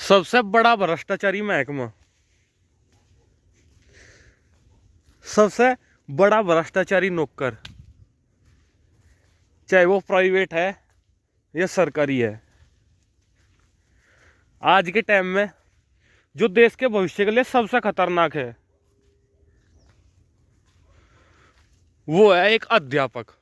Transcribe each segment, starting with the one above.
सबसे बड़ा भ्रष्टाचारी महकमा, सबसे बड़ा भ्रष्टाचारी नौकर, चाहे वो प्राइवेट है या सरकारी है, आज के टाइम में जो देश के भविष्य के लिए सबसे खतरनाक है वो है एक अध्यापक।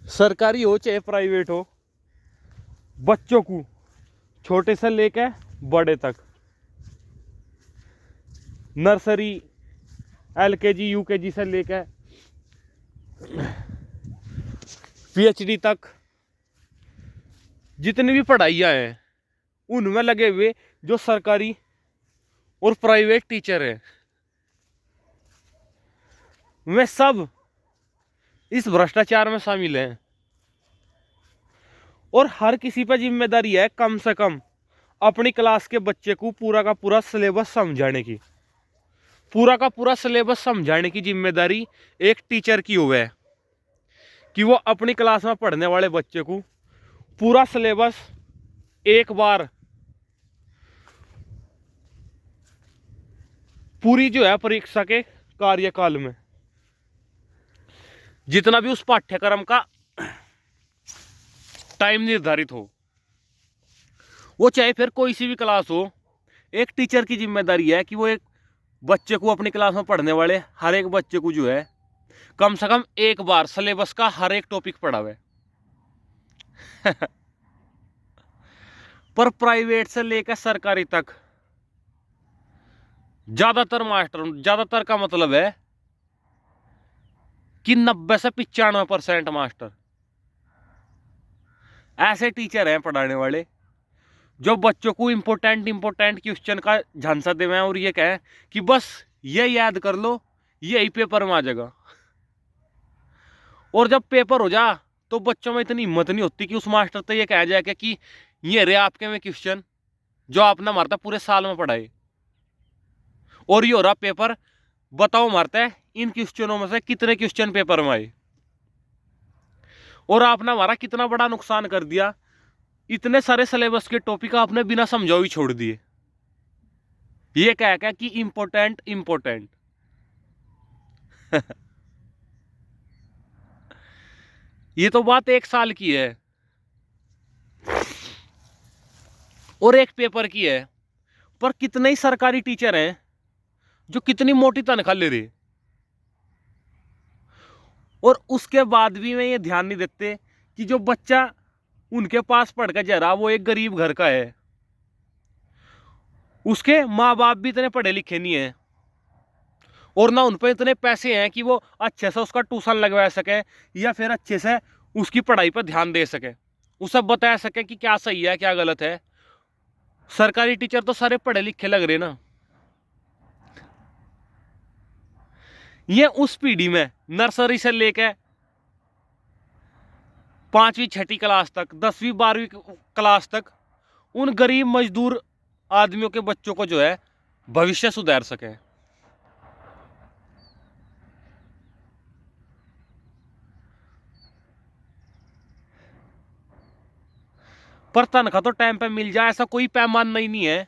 सरकारी हो चाहे प्राइवेट हो, बच्चों को छोटे से लेकर बड़े तक, नर्सरी, एलकेजी, यूकेजी से लेकर पीएचडी तक जितनी भी पढ़ाइयाँ हैं उनमें लगे हुए जो सरकारी और प्राइवेट टीचर हैं, वे सब इस भ्रष्टाचार में शामिल हैं। और हर किसी पर जिम्मेदारी है कम से कम अपनी क्लास के बच्चे को पूरा का पूरा सिलेबस समझाने की। पूरा का पूरा सिलेबस समझाने की जिम्मेदारी एक टीचर की हुई है कि वो अपनी क्लास में पढ़ने वाले बच्चे को पूरा सिलेबस एक बार पूरी जो है परीक्षा के कार्यकाल में जितना भी उस पाठ्यक्रम का टाइम निर्धारित हो, वो चाहे फिर कोई सी भी क्लास हो, एक टीचर की जिम्मेदारी है कि वो एक बच्चे को अपनी क्लास में पढ़ने वाले हर एक बच्चे को जो है कम से कम एक बार सिलेबस का हर एक टॉपिक पढ़ावे। पर प्राइवेट से लेकर सरकारी तक ज्यादातर का मतलब है कि 90 से 95% मास्टर ऐसे टीचर हैं पढ़ाने वाले जो बच्चों को इंपॉर्टेंट क्वेश्चन का झांसा देवे और ये कहें कि बस ये याद कर लो, यही पेपर में आ जाएगा। और जब पेपर हो जा तो बच्चों में इतनी हिम्मत नहीं होती कि उस मास्टर तो ये कहा जाए कि ये रहे आपके में क्वेश्चन जो आपने मारता पूरे साल में पढ़ाए, और ये हो रहा पेपर, बताओ मारता है इन क्वेश्चनों में से कितने क्वेश्चन पेपर में आए, और आपने हमारा कितना बड़ा नुकसान कर दिया। इतने सारे सिलेबस के टॉपिक आपने बिना समझाओ ही छोड़ दिए। ये क्या है कि इंपॉर्टेंट ये तो बात एक साल की है और एक पेपर की है। पर कितने ही सरकारी टीचर हैं जो कितनी मोटी तनख्वाह ले रहे, और उसके बाद भी वे ये ध्यान नहीं देते कि जो बच्चा उनके पास पढ़ कर जा रहा वो एक गरीब घर का है, उसके माँ बाप भी इतने पढ़े लिखे नहीं है, और ना उन पर इतने पैसे हैं कि वो अच्छे से उसका ट्यूशन लगवा सके या फिर अच्छे से उसकी पढ़ाई पर ध्यान दे सके, उसे बता सके कि क्या सही है क्या गलत है। सरकारी टीचर तो सारे पढ़े लिखे लग रहे ना। ये उस पीढ़ी में नर्सरी से लेकर 5वीं 6ठी क्लास तक, 10वीं 12वीं क्लास तक उन गरीब मजदूर आदमियों के बच्चों को जो है भविष्य सुधार सके। पर तनख्वाह तो टाइम पे मिल जाए ऐसा कोई पैमाना ही नहीं है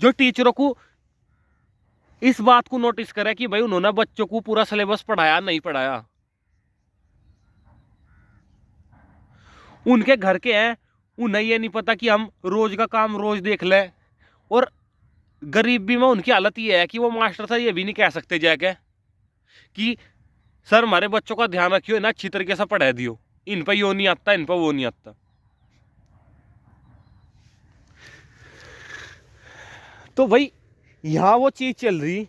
जो टीचरों को इस बात को नोटिस करे कि भाई उन्होंने बच्चों को पूरा सिलेबस पढ़ाया नहीं पढ़ाया। उनके घर के हैं, उन्हें ये नहीं पता कि हम रोज का काम रोज देख ले, और गरीबी में उनकी हालत ये है कि वो मास्टर से ये भी नहीं कह सकते जाके कि सर हमारे बच्चों का ध्यान रखियो ना, अच्छी तरीके से पढ़ा दियो, इन पर यो नहीं आता, इन पर वो नहीं आता। तो भाई यहां वो चीज चल रही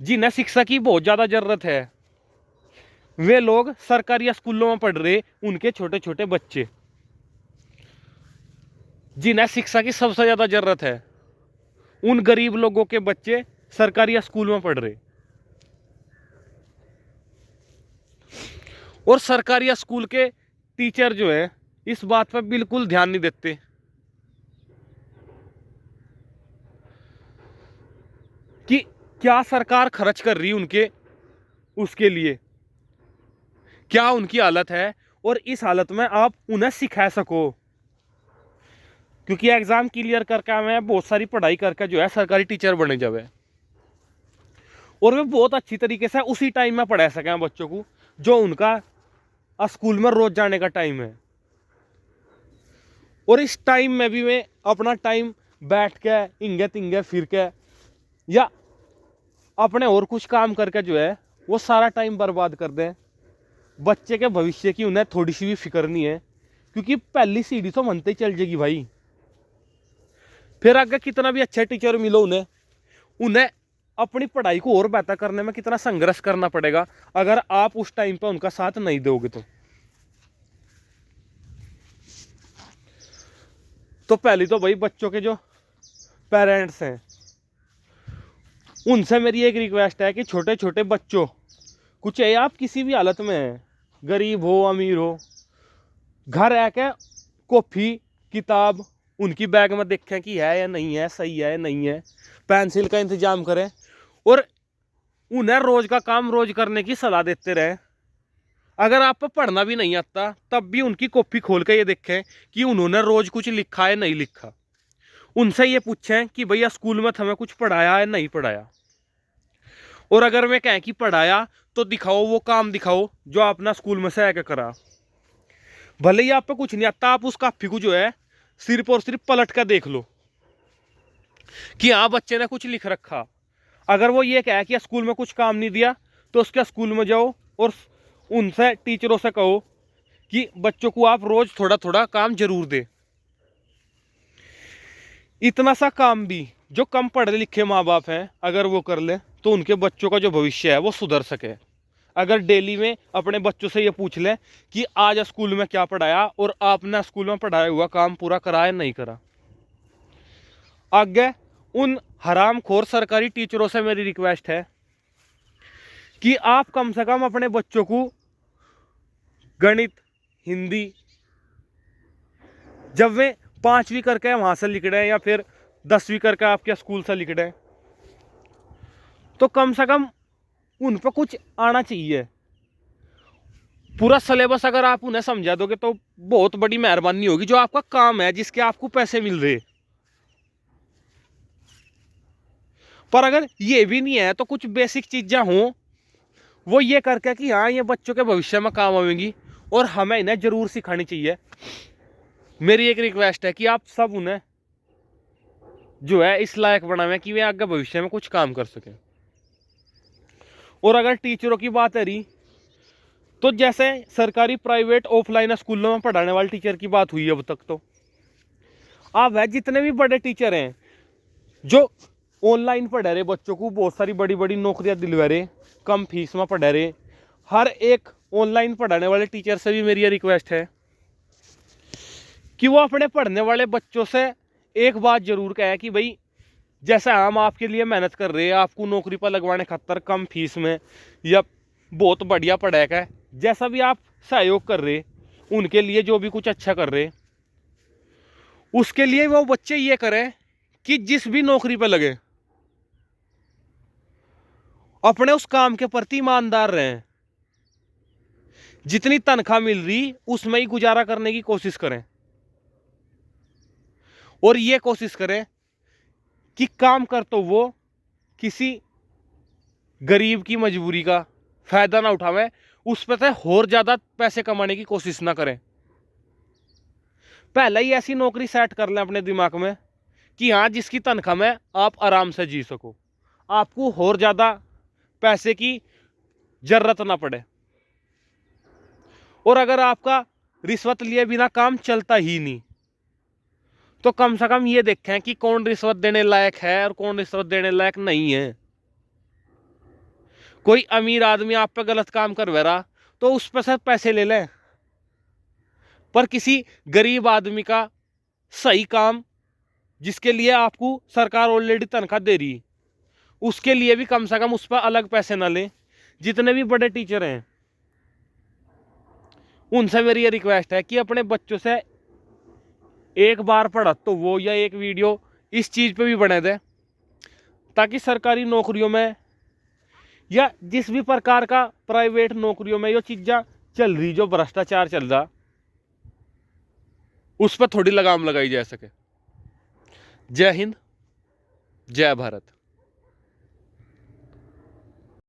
जिन्हें शिक्षा की बहुत ज्यादा जरूरत है, वे लोग सरकारी स्कूलों में पढ़ रहे उनके छोटे छोटे बच्चे जिन्हें शिक्षा की सबसे ज्यादा जरूरत है, उन गरीब लोगों के बच्चे सरकारी स्कूल में पढ़ रहे, और सरकारी स्कूल के टीचर जो है इस बात पर बिल्कुल ध्यान नहीं देते कि क्या सरकार खर्च कर रही उनके उसके लिए, क्या उनकी हालत है, और इस हालत में आप उन्हें सिखा सको। क्योंकि एग्जाम क्लियर करके हमें बहुत सारी पढ़ाई करके जो है सरकारी टीचर बने जावे, और वे बहुत अच्छी तरीके से उसी टाइम में पढ़ा सकें बच्चों को जो उनका स्कूल में रोज जाने का टाइम है। और इस टाइम में भी वे अपना टाइम बैठ के इंगे तिंगे फिर के या अपने और कुछ काम करके जो है वो सारा टाइम बर्बाद कर दें। बच्चे के भविष्य की उन्हें थोड़ी सी भी फिक्र नहीं है, क्योंकि पहली सीढ़ी तो मनते ही चल जाएगी भाई। फिर आगे कितना भी अच्छा टीचर मिलो उन्हें अपनी पढ़ाई को और बेहतर करने में कितना संघर्ष करना पड़ेगा अगर आप उस टाइम पे उनका साथ नहीं दोगे तो पहली तो भाई बच्चों के जो पेरेंट्स हैं उनसे मेरी एक रिक्वेस्ट है कि छोटे छोटे बच्चों कुछ है, आप किसी भी हालत में हैं, गरीब हो अमीर हो, घर आके कॉपी किताब उनकी बैग में देखें कि है या नहीं है, सही है या नहीं है, पेंसिल का इंतजाम करें और उन्हें रोज का काम रोज करने की सलाह देते रहें। अगर आपको पढ़ना भी नहीं आता तब भी उनकी कॉपी खोल के ये देखें कि उन्होंने रोज कुछ लिखा है नहीं लिखा। उनसे ये पूछें कि भैया स्कूल में हमें कुछ पढ़ाया है नहीं पढ़ाया, और अगर मैं कहें कि पढ़ाया तो दिखाओ, वो काम दिखाओ जो आपने स्कूल में से आके करा। भले ही आप पे कुछ नहीं आता, आप उस काफी को जो है सिर्फ और सिर्फ पलट कर देख लो कि हाँ बच्चे ने कुछ लिख रखा। अगर वो ये कहे कि स्कूल में कुछ काम नहीं दिया तो उसके स्कूल में जाओ और उनसे टीचरों से कहो कि बच्चों को आप रोज थोड़ा थोड़ा काम जरूर दे। इतना सा काम भी जो कम पढ़े लिखे माँ बाप हैं अगर वो कर ले तो उनके बच्चों का जो भविष्य है वो सुधर सके। अगर डेली में अपने बच्चों से ये पूछ लें कि आज स्कूल में क्या पढ़ाया और आपने स्कूल में पढ़ाया हुआ काम पूरा करा या नहीं करा। आगे उन हरामखोर सरकारी टीचरों से मेरी रिक्वेस्ट है कि आप कम से कम अपने बच्चों को गणित हिंदी जब वे 5वीं करके वहां से लिख रहे हैं या फिर 10वीं करके आपके स्कूल से लिख रहे हैं तो कम से कम उन पर कुछ आना चाहिए। पूरा सिलेबस अगर आप उन्हें समझा दोगे तो बहुत बड़ी मेहरबानी होगी। जो आपका काम है जिसके आपको पैसे मिल रहे, पर अगर ये भी नहीं है तो कुछ बेसिक चीजें हों वो ये करके कि हाँ ये बच्चों के भविष्य में काम आएंगी और हमें इन्हें जरूर सिखानी चाहिए। मेरी एक रिक्वेस्ट है कि आप सब उन्हें जो है इस लायक बनावें कि वे आगे भविष्य में कुछ काम कर सकें। और अगर टीचरों की बात है रही तो जैसे सरकारी प्राइवेट ऑफलाइन स्कूलों में पढ़ाने वाले टीचर की बात हुई अब तक, तो अब है जितने भी बड़े टीचर हैं जो ऑनलाइन पढ़ा रहे बच्चों को, बहुत सारी बड़ी बड़ी नौकरियां दिलवा रहे, कम फीस में पढ़ा रहे, हर एक ऑनलाइन पढ़ाने वाले टीचर से भी मेरी रिक्वेस्ट है कि वो अपने पढ़ने वाले बच्चों से एक बात जरूर कहे कि भाई जैसे हम आपके लिए मेहनत कर रहे हैं, आपको नौकरी पर लगवाने खातर कम फीस में या बहुत बढ़िया पढ़ाएगा है, जैसा भी आप सहयोग कर रहे उनके लिए जो भी कुछ अच्छा कर रहे उसके लिए वो बच्चे ये करें कि जिस भी नौकरी पर लगे अपने उस काम के प्रति ईमानदार रहें। जितनी तनख्वाह मिल रही उसमें ही गुजारा करने की कोशिश करें और ये कोशिश करें कि काम कर तो वो किसी गरीब की मजबूरी का फायदा ना उठावें, उस पर से और ज्यादा पैसे कमाने की कोशिश ना करें। पहले ही ऐसी नौकरी सेट कर लें अपने दिमाग में कि हाँ जिसकी तनख्वाह में आप आराम से जी सको, आपको और ज्यादा पैसे की जरूरत ना पड़े। और अगर आपका रिश्वत लिए बिना काम चलता ही नहीं तो कम से कम ये देखें कि कौन रिश्वत देने लायक है और कौन रिश्वत देने लायक नहीं है। कोई अमीर आदमी आप पे गलत काम करवा रहा तो उस पर से पैसे ले लें, पर किसी गरीब आदमी का सही काम जिसके लिए आपको सरकार ऑलरेडी तनख्वाह दे रही उसके लिए भी कम से कम उस पर अलग पैसे ना लें। जितने भी बड़े टीचर हैं उनसे मेरी ये रिक्वेस्ट है कि अपने बच्चों से एक बार पढ़ा तो वो या एक वीडियो इस चीज पे भी बने दे ताकि सरकारी नौकरियों में या जिस भी प्रकार का प्राइवेट नौकरियों में ये चीज़ें चल रही, जो भ्रष्टाचार चल रहा, उस पर थोड़ी लगाम लगाई जा सके। जय हिंद, जय भारत।